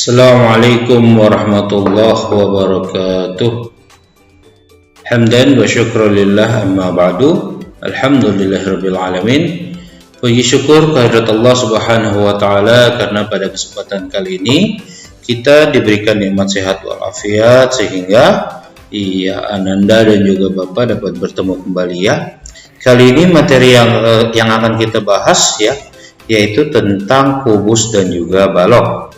Assalamualaikum warahmatullahi wabarakatuh. Hamdan wa syukrulillah amma ba'du. Alhamdulillahirabbil alamin. Puji syukur kehadirat Allah Subhanahu wa taala karena pada kesempatan kali ini kita diberikan nikmat sehat walafiat sehingga Ananda dan juga Bapak dapat bertemu kembali ya. Kali ini materi yang akan kita bahas ya, yaitu tentang kubus dan juga balok.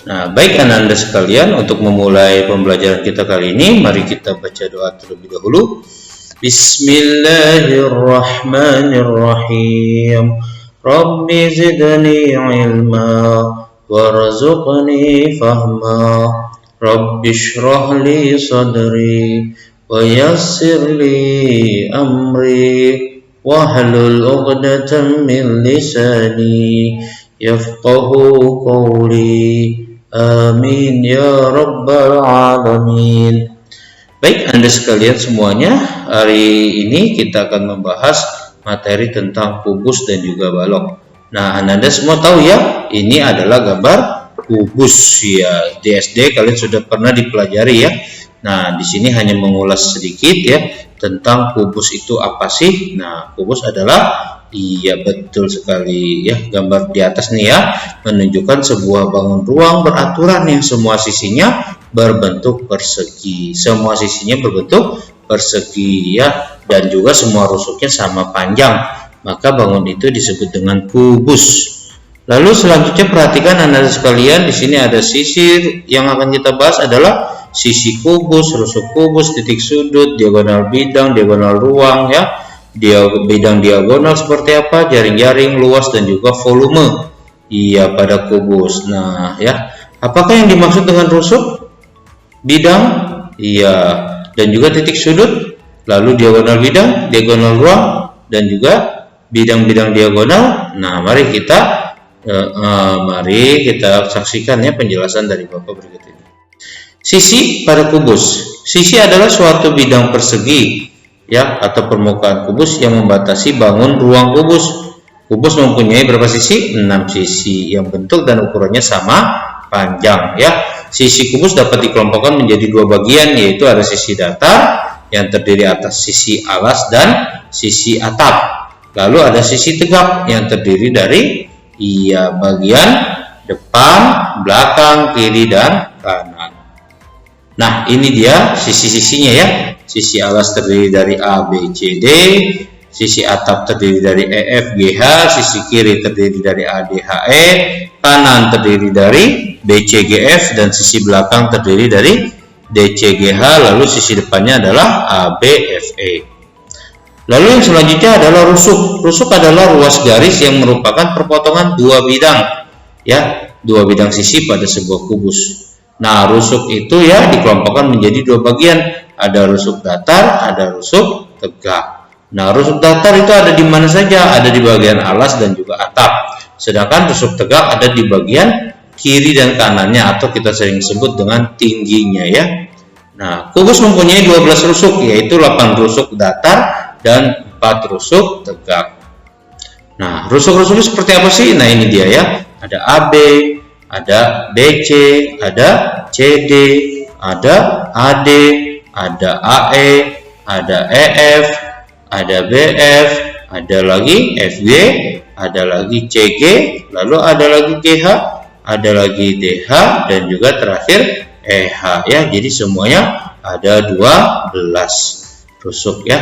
Nah, baik Ananda sekalian, untuk memulai pembelajaran kita kali ini, mari kita baca doa terlebih dahulu. Bismillahirrahmanirrahim. Rabbi zidni ilma warzuqni fahma. Rabbi shrah li sadri wa yassir li amri wahlul 'uqdatam min lisani yafqahu qawli. Amin ya rabbal alamin. Baik Anda sekalian semuanya, hari ini kita akan membahas materi tentang kubus dan juga balok. Nah, Anda semua tahu ya, ini adalah gambar kubus ya. Di SD kalian sudah pernah dipelajari ya. Nah, di sini hanya mengulas sedikit ya tentang kubus itu apa sih. Nah, kubus adalah, iya betul sekali ya, gambar di atas nih ya, menunjukkan sebuah bangun ruang beraturan yang semua sisinya berbentuk persegi. Semua sisinya berbentuk persegi ya, dan juga semua rusuknya sama panjang. Maka bangun itu disebut dengan kubus. Lalu selanjutnya perhatikan Anda sekalian, di sini ada sisi yang akan kita bahas adalah sisi kubus, rusuk kubus, titik sudut, diagonal bidang, diagonal ruang ya. Bidang diagonal seperti apa, jaring-jaring, luas, dan juga volume iya pada kubus. Nah ya, apakah yang dimaksud dengan rusuk, bidang, iya, dan juga titik sudut, lalu diagonal bidang, diagonal ruang, dan juga bidang-bidang diagonal? Nah, mari kita saksikan ya penjelasan dari Bapak berikut ini. Sisi pada kubus. Sisi adalah suatu bidang persegi ya, atau permukaan kubus yang membatasi bangun ruang kubus. Kubus mempunyai berapa sisi? 6 sisi yang bentuk dan ukurannya sama panjang ya. Sisi kubus dapat dikelompokkan menjadi dua bagian, yaitu ada sisi datar yang terdiri atas sisi alas dan sisi atap. Lalu ada sisi tegak yang terdiri dari bagian depan, belakang, kiri, dan kanan. Nah, ini dia sisi-sisinya ya. Sisi alas terdiri dari A, B, C, D. Sisi atap terdiri dari E, F, G, H. Sisi kiri terdiri dari A, D, H, E. Kanan terdiri dari B, C, G, F. Dan sisi belakang terdiri dari D, C, G, H. Lalu sisi depannya adalah A, B, F, E. Lalu yang selanjutnya adalah rusuk. Rusuk adalah ruas garis yang merupakan perpotongan dua bidang ya, dua bidang sisi pada sebuah kubus. Nah, rusuk itu ya dikelompokkan menjadi dua bagian. Ada rusuk datar, ada rusuk tegak. Nah, rusuk datar itu ada di mana saja? Ada di bagian alas dan juga atap. Sedangkan rusuk tegak ada di bagian kiri dan kanannya, atau kita sering sebut dengan tingginya ya. Nah, kubus mempunyai 12 rusuk, yaitu 8 rusuk datar dan 4 rusuk tegak. Nah, rusuk-rusuknya seperti apa sih? Nah, ini dia ya. Ada AB, ada BC, ada CD, ada AD, ada AE, ada EF, ada BF, ada lagi FG, ada lagi CG, lalu ada lagi GH, ada lagi DH, dan juga terakhir EH ya. Jadi semuanya ada 12 rusuk ya.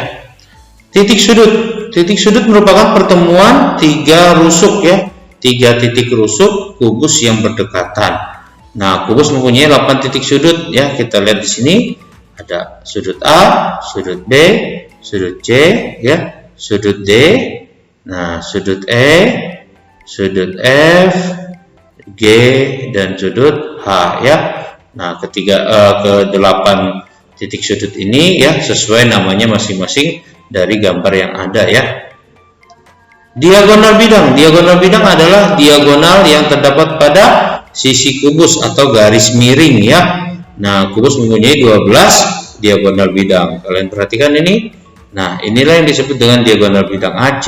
Titik sudut. Titik sudut merupakan pertemuan 3 rusuk ya. 3 titik rusuk kubus yang berdekatan. Nah, kubus mempunyai 8 titik sudut ya. Kita lihat di sini ada sudut A, sudut B, sudut C ya, sudut D, nah sudut E, sudut F, G, dan sudut H ya. Nah, ke-8 titik sudut ini ya sesuai namanya masing-masing dari gambar yang ada ya. Diagonal bidang. Diagonal bidang adalah diagonal yang terdapat pada sisi kubus atau garis miring ya. Nah, kubus mempunyai 12 diagonal bidang. Kalian perhatikan ini. Nah, inilah yang disebut dengan diagonal bidang AC,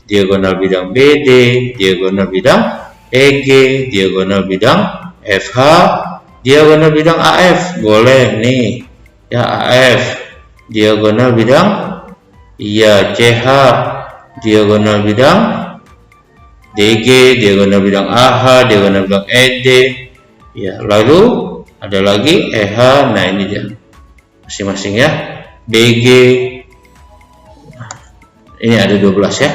diagonal bidang BD, diagonal bidang EG, diagonal bidang FH diagonal bidang AF, boleh nih ya, AF diagonal bidang iya CH diagonal bidang DG, diagonal bidang AH, diagonal bidang ED ya. Lalu ada lagi EH, nah ini dia masing-masing ya, BG ini ada 12 ya.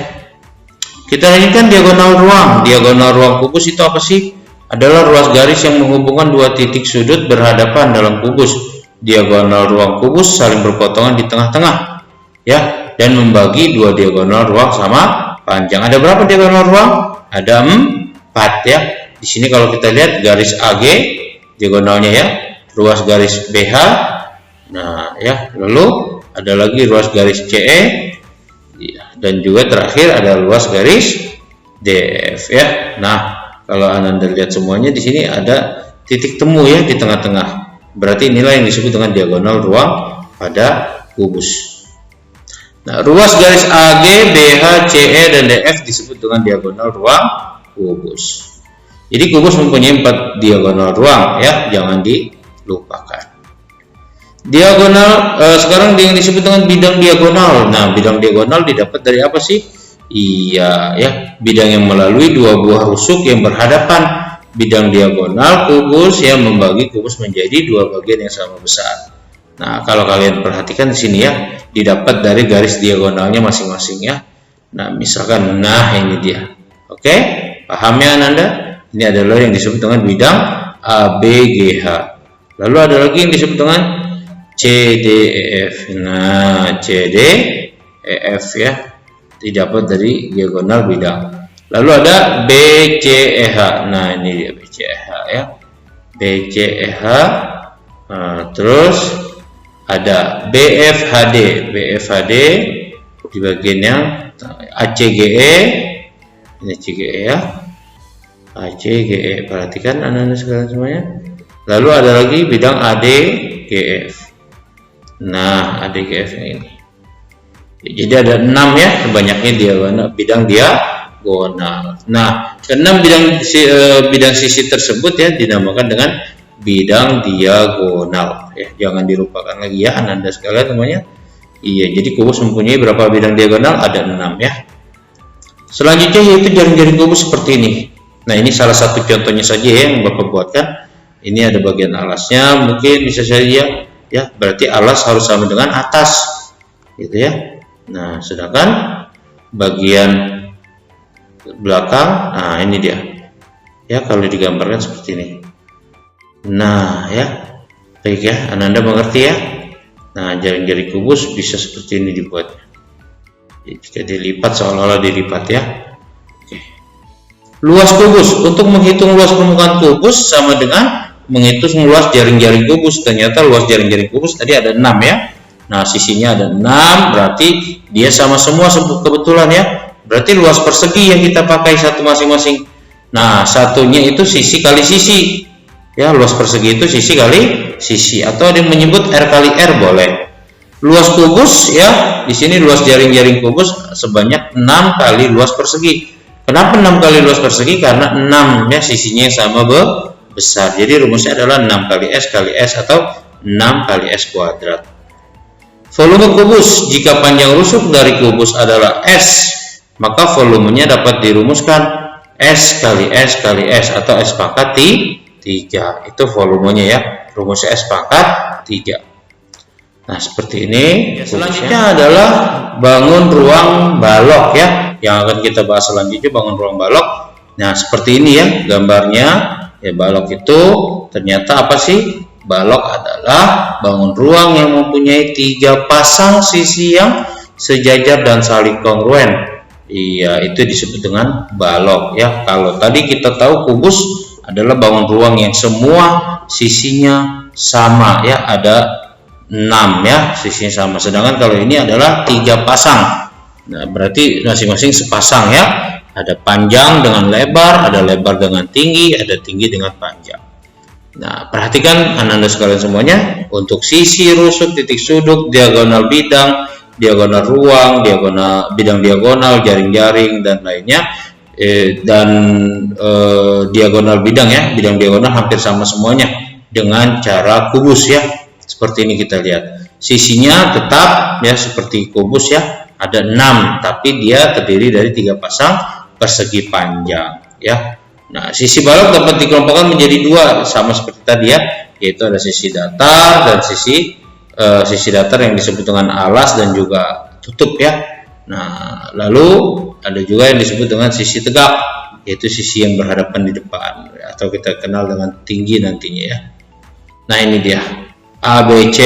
Kita lanjutkan diagonal ruang. Diagonal ruang kubus itu apa sih? Adalah ruas garis yang menghubungkan dua titik sudut berhadapan dalam kubus. Diagonal ruang kubus saling berpotongan di tengah-tengah ya, dan membagi dua diagonal ruang sama panjang. Ada berapa diagonal ruang? Ada 4 ya. Di sini kalau kita lihat garis AG diagonalnya ya, ruas garis BH. Nah ya, lalu ada lagi ruas garis CE dan juga terakhir ada luas garis DF ya. Nah, kalau Ananda lihat semuanya di sini ada titik temu ya di tengah-tengah. Berarti inilah yang disebut dengan diagonal ruang pada kubus. Nah, ruas garis AG, BH, CE dan DF disebut dengan diagonal ruang kubus. Jadi kubus mempunyai 4 diagonal ruang ya, jangan dilupakan. Diagonal sekarang yang disebut dengan bidang diagonal. Nah, bidang diagonal didapat dari apa sih? Iya ya, bidang yang melalui dua buah rusuk yang berhadapan. Bidang diagonal kubus yang membagi kubus menjadi dua bagian yang sama besar. Nah, kalau kalian perhatikan di sini ya, didapat dari garis diagonalnya masing-masing ya. Nah, misalkan nah ini dia. Oke? Paham ya Ananda? Ini adalah yang disebut dengan bidang ABGH. Lalu ada lagi yang disebut dengan CDEF. Nah, CDEF ya, didapat dari diagonal bidang. Lalu ada BCEH. Nah, ini dia BCEH ya. BCEH. Nah, terus ada BFHD. BFHD di bagian yang ACGE. Ini CGE ya. ACGE. Perhatikan anak-anak sekalian semuanya. Lalu ada lagi bidang ADGF. Nah, ADGF yang ini. Jadi ada 6 ya, banyaknya diagonal bidang diagonal. Nah, keenam bidang sisi tersebut ya dinamakan dengan bidang diagonal. Ya, jangan dilupakan lagi ya Anda sekalian semuanya. Iya, jadi kubus mempunyai berapa bidang diagonal? Ada 6 ya. Selanjutnya yaitu jaring-jaring kubus seperti ini. Nah, ini salah satu contohnya saja ya yang Bapak buatkan. Ini ada bagian alasnya, mungkin bisa saja ya, berarti alas harus sama dengan atas gitu ya. Nah, sedangkan bagian belakang, nah ini dia ya, kalau digambarkan seperti ini. Nah ya, baik ya, Ananda mengerti ya. Nah, jaring-jaring kubus bisa seperti ini dibuatnya. Jika dilipat seolah-olah dilipat ya. Oke. Luas kubus, untuk menghitung luas permukaan kubus sama dengan menghitung luas jaring-jaring kubus. Ternyata luas jaring-jaring kubus tadi ada 6 ya. Nah, sisinya ada 6, berarti dia sama semua kebetulan ya. Berarti luas persegi yang kita pakai satu masing-masing. Nah, satunya itu sisi kali sisi. Ya, luas persegi itu sisi kali sisi, atau ada yang menyebut R kali R boleh. Luas kubus ya, di sini luas jaring-jaring kubus sebanyak 6 kali luas persegi. Kenapa 6 kali luas persegi? Karena 6 ya sisinya sama besar. Jadi rumusnya adalah 6 kali S atau 6 kali S kuadrat. Volume kubus, jika panjang rusuk dari kubus adalah S, maka volumenya dapat dirumuskan S kali S kali S atau S pangkat 3. Itu volumenya ya, rumusnya S pangkat 3. Nah, seperti ini. Selanjutnya adalah bangun ruang balok ya, yang akan kita bahas selanjutnya, bangun ruang balok. Nah, seperti ini ya gambarnya. Ya, balok itu ternyata apa sih? Balok adalah bangun ruang yang mempunyai 3 pasang sisi yang sejajar dan saling kongruen. Iya, itu disebut dengan balok ya. Kalau tadi kita tahu kubus adalah bangun ruang yang semua sisinya sama ya, ada 6 ya sisinya sama. Sedangkan kalau ini adalah 3 pasang. Nah, berarti masing-masing sepasang ya. Ada panjang dengan lebar, ada lebar dengan tinggi, ada tinggi dengan panjang. Nah, perhatikan Anda sekalian semuanya, untuk sisi, rusuk, titik sudut, diagonal bidang, diagonal ruang, diagonal bidang diagonal, jaring-jaring dan lainnya, dan diagonal bidang ya, bidang diagonal hampir sama semuanya dengan cara kubus ya. Seperti ini kita lihat. Sisinya tetap ya seperti kubus ya, ada 6 tapi dia terdiri dari 3 pasang persegi panjang ya. Nah, sisi balok dapat dikelompokkan menjadi 2 sama seperti tadi ya, yaitu ada sisi datar dan sisi datar yang disebut dengan alas dan juga tutup ya. Nah, lalu ada juga yang disebut dengan sisi tegak, yaitu sisi yang berhadapan di depan atau kita kenal dengan tinggi nantinya ya. Nah, ini dia ABC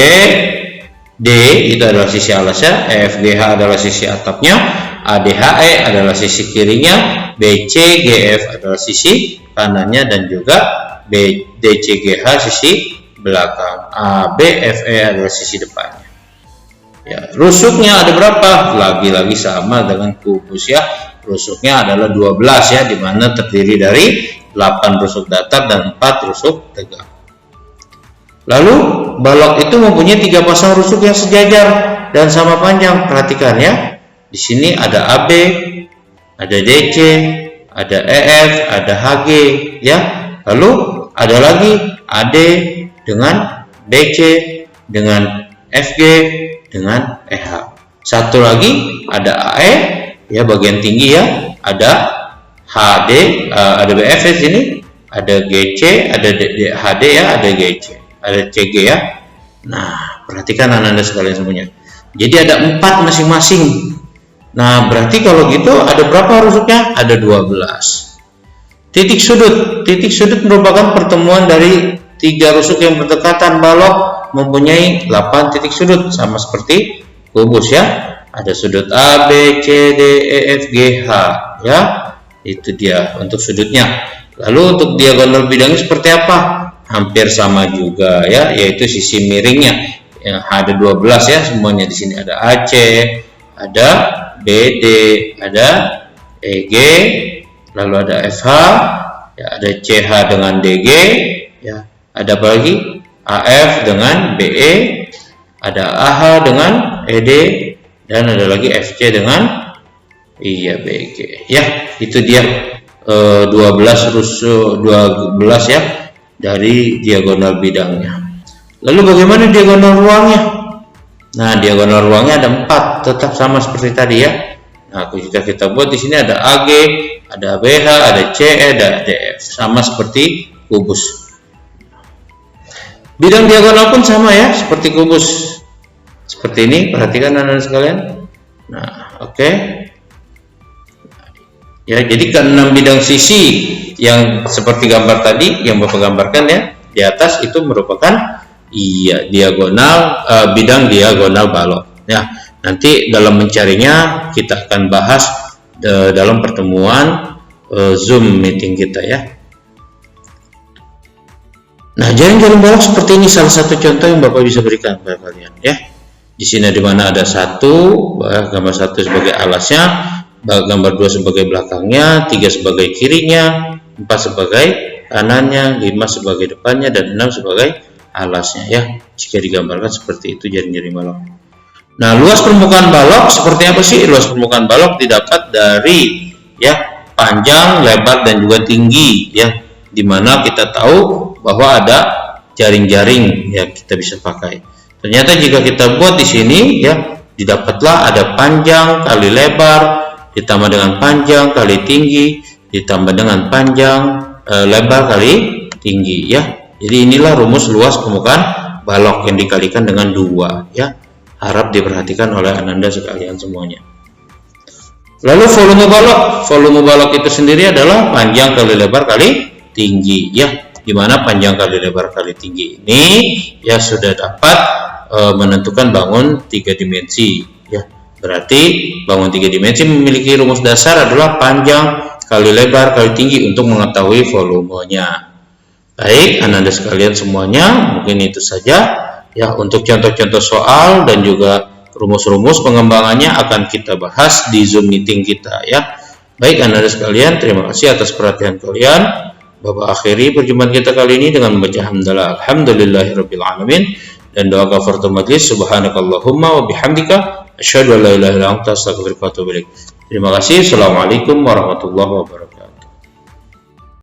D itu adalah sisi alasnya, EFGH adalah sisi atapnya, ADHE adalah sisi kirinya, BCGF adalah sisi kanannya dan juga DCGH sisi belakang, ABFE adalah sisi depannya. Ya, rusuknya ada berapa? Lagi-lagi sama dengan kubus ya. Rusuknya adalah 12 ya, dimana terdiri dari 8 rusuk datar dan 4 rusuk tegak. Lalu balok itu mempunyai 3 pasang rusuk yang sejajar dan sama panjang. Perhatikan ya. Di sini ada AB, ada DC, ada EF, ada HG ya. Lalu ada lagi AD dengan BC dengan FG dengan EH. Satu lagi ada AE ya, bagian tinggi ya. Ada HD, ada BF di sini, ada GC, ada HD ya, ada GC, ada CG ya. Nah, perhatikan anak-anak sekalian semuanya. Jadi ada 4 masing-masing. Nah, berarti kalau gitu ada berapa rusuknya? Ada 12. Titik sudut merupakan pertemuan dari 3 rusuk yang berdekatan. Balok mempunyai 8 titik sudut sama seperti kubus ya. Ada sudut A, B, C, D, E, F, G, H ya. Itu dia untuk sudutnya. Lalu untuk diagonal bidangnya seperti apa? Hampir sama juga ya, yaitu sisi miringnya. Ya, ada 12 ya semuanya. Di sini ada AC, ada BD, ada EG, lalu ada FH, ya, ada CH dengan DG, ya, ada apa lagi? AF dengan BE, ada AH dengan ED, dan ada lagi FC dengan BG. Ya, itu dia 12 rusuk 12 ya dari diagonal bidangnya. Lalu bagaimana diagonal ruangnya? Nah, diagonal ruangnya ada 4, tetap sama seperti tadi ya. Nah, jika kita buat di sini ada AG, ada BH, ada CE, ada DF, sama seperti kubus. Bidang diagonal pun sama ya, seperti kubus. Seperti ini, perhatikan anak-anak sekalian. Nah, oke. Ya, jadi ke-6 bidang sisi yang seperti gambar tadi yang Bapak gambarkan ya, di atas itu merupakan diagonal bidang diagonal balok. Ya, nanti dalam mencarinya kita akan bahas dalam pertemuan Zoom meeting kita ya. Nah, jaring-jaring balok seperti ini salah satu contoh yang Bapak bisa berikan kepada kalian ya. Di sini di mana ada gambar 1 sebagai alasnya, gambar 2 sebagai belakangnya, 3 sebagai kirinya, 4 sebagai kanannya, 5 sebagai depannya, dan 6 sebagai alasnya ya. Jika digambarkan seperti itu jaring-jaring balok. Nah, luas permukaan balok seperti apa sih? Luas permukaan balok didapat dari ya panjang, lebar, dan juga tinggi ya. Dimana kita tahu bahwa ada jaring-jaring ya kita bisa pakai. Ternyata jika kita buat di sini ya, didapatlah ada panjang kali lebar ditambah dengan panjang kali tinggi ditambah dengan panjang lebar kali tinggi ya. Jadi inilah rumus luas permukaan balok yang dikalikan dengan 2 ya. Harap diperhatikan oleh Anda sekalian semuanya. Lalu volume balok itu sendiri adalah panjang kali lebar kali tinggi ya. Dimana panjang kali lebar kali tinggi ini ya sudah dapat menentukan bangun 3 dimensi ya. Berarti bangun 3 dimensi memiliki rumus dasar adalah panjang kali lebar kali tinggi untuk mengetahui volumenya. Baik, Anda sekalian semuanya, mungkin itu saja ya untuk contoh-contoh soal dan juga rumus-rumus pengembangannya akan kita bahas di Zoom meeting kita ya. Baik, Anda sekalian, terima kasih atas perhatian kalian. Bapak akhiri perjumpaan kita kali ini dengan membaca hamdalah alhamdulillahirabbil alamin dan doa kafaratul majlis subhanakallahumma wa bihamdika asyhadu an la ilaha illa anta astaghfiruka wa atubu ilaik. Terima kasih. Assalamualaikum warahmatullahi wabarakatuh.